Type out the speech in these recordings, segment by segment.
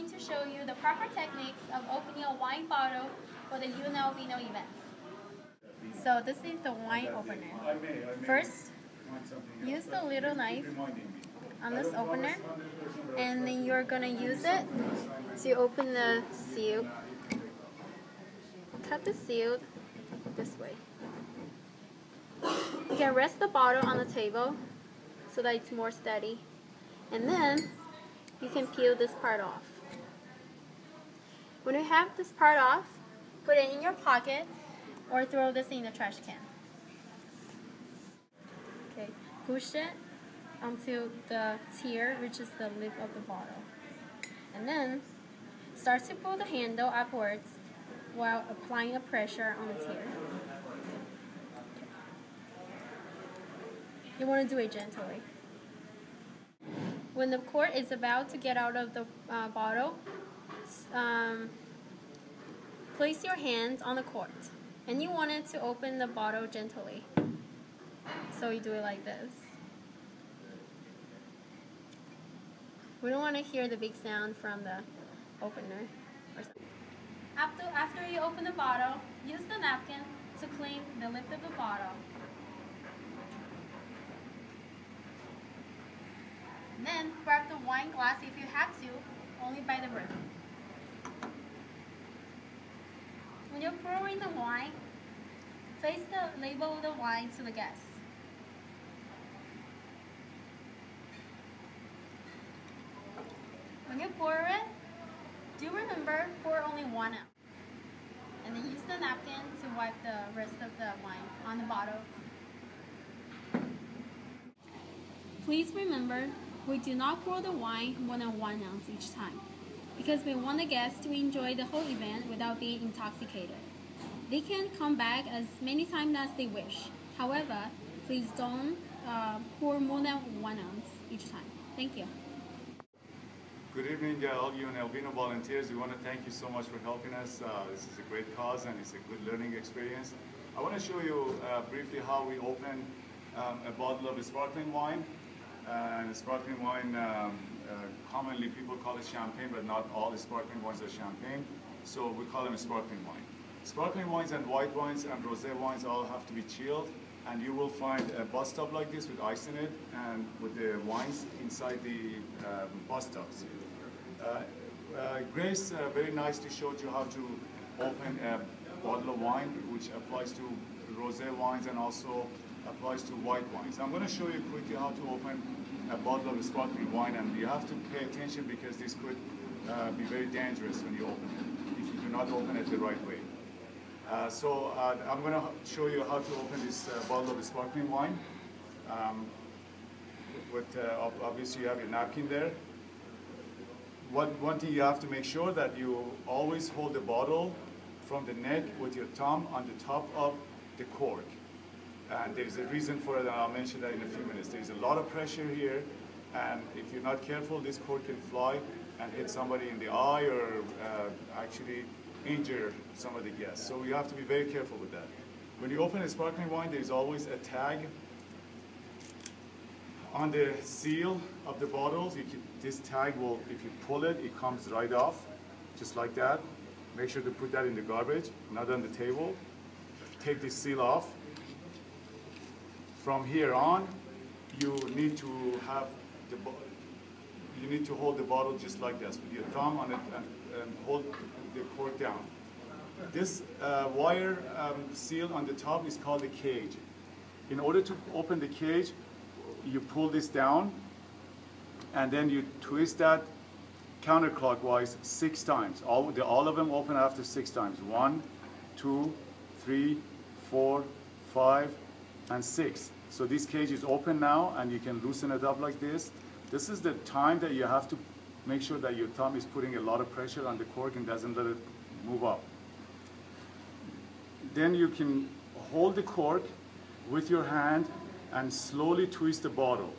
going to show you the proper techniques of opening a wine bottle for the UNLVino events. So this is the wine opener. First, use the little knife on this opener, and then you're going to use it to open the seal. Cut the seal this way. You can rest the bottle on the table so that it's more steady. And then you can peel this part off. When you have this part off, put it in your pocket or throw this in the trash can. Okay, push it until the tear reaches the lip of the bottle. And then start to pull the handle upwards while applying a pressure on the tear. You want to do it gently. When the cork is about to get out of the bottle, place your hands on the cork, and you want it to open the bottle gently. So you do it like this. We don't want to hear the big sound from the opener. After you open the bottle, use the napkin to clean the lip of the bottle. Then grab the wine glass if you have to, only by the rim. When you're pouring the wine, face the label of the wine to the guests. When you pour it, do remember pour only 1 ounce. And then use the napkin to wipe the rest of the wine on the bottle. Please remember, we do not pour the wine more than 1 ounce each time, because we want the guests to enjoy the whole event without being intoxicated. They can come back as many times as they wish. However, please don't pour more than 1 ounce each time. Thank you. Good evening, all UNLVino volunteers. We want to thank you so much for helping us. This is a great cause and it's a good learning experience. I want to show you briefly how we open a bottle of sparkling wine. Sparkling wine, commonly people call it champagne, but not all the sparkling wines are champagne, so we call them sparkling wine. Sparkling wines and white wines and rosé wines all have to be chilled, and you will find a bus tub like this with ice in it and with the wines inside the bus tubs. Grace very nicely showed you how to open a bottle of wine, which applies to rosé wines and also applies to white wines. I'm going to show you quickly how to open a bottle of sparkling wine, and you have to pay attention because this could be very dangerous when you open it, if you do not open it the right way. I'm going to show you how to open this bottle of sparkling wine. Obviously you have your napkin there. One thing you have to make sure that you always hold the bottle from the neck with your thumb on the top of the cork. And there's a reason for it, and I'll mention that in a few minutes. There's a lot of pressure here, and if you're not careful, this cork can fly and hit somebody in the eye or actually injure some of the guests. So you have to be very careful with that. When you open a sparkling wine, there's always a tag on the seal of the bottles. This tag will, if you pull it, it comes right off, just like that. Make sure to put that in the garbage, not on the table. Take this seal off. From here on, you need to have hold the bottle just like this with your thumb on it and hold the cork down. This wire seal on the top is called a cage. In order to open the cage, you pull this down and then you twist that counterclockwise 6 times. All of them open after 6 times. 1, 2, 3, 4, 5, and 6. So this cage is open now, and you can loosen it up like this. This is the time that you have to make sure that your thumb is putting a lot of pressure on the cork and doesn't let it move up. Then you can hold the cork with your hand and slowly twist the bottle.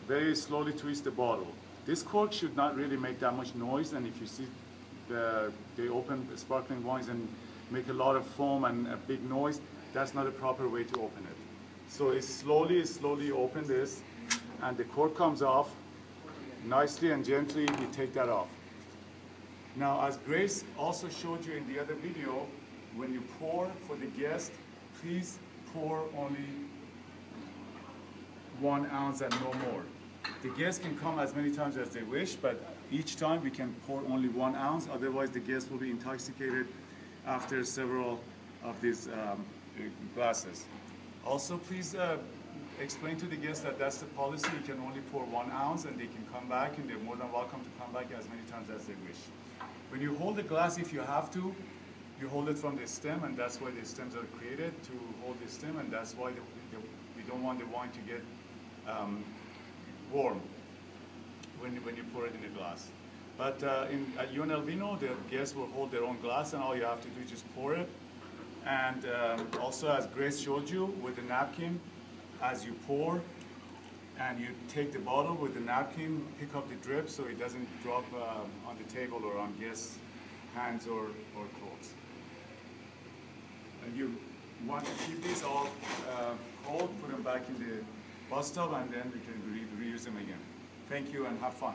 Very slowly twist the bottle. This cork should not really make that much noise, and if you see they open sparkling wines and make a lot of foam and a big noise, that's not a proper way to open it. So it's slowly open this, and the cork comes off. Nicely and gently, you take that off. Now, as Grace also showed you in the other video, when you pour for the guest, please pour only 1 ounce and no more. The guests can come as many times as they wish, but each time we can pour only 1 ounce, otherwise the guest will be intoxicated after several of these glasses. Also, please explain to the guests that that's the policy. You can only pour 1 ounce and they can come back, and they're more than welcome to come back as many times as they wish. When you hold the glass, if you have to, you hold it from the stem, and that's why the stems are created, to hold the stem, and that's why we don't want the wine to get warm when you pour it in a glass. But at UNLVino, the guests will hold their own glass, and all you have to do is just pour it. And also, as Grace showed you, with the napkin, as you pour, and you take the bottle with the napkin, pick up the drip so it doesn't drop on the table or on guests' hands or clothes. And you want to keep these all cold, put them back in the bathtub, and then we can reuse them again. Thank you and have fun.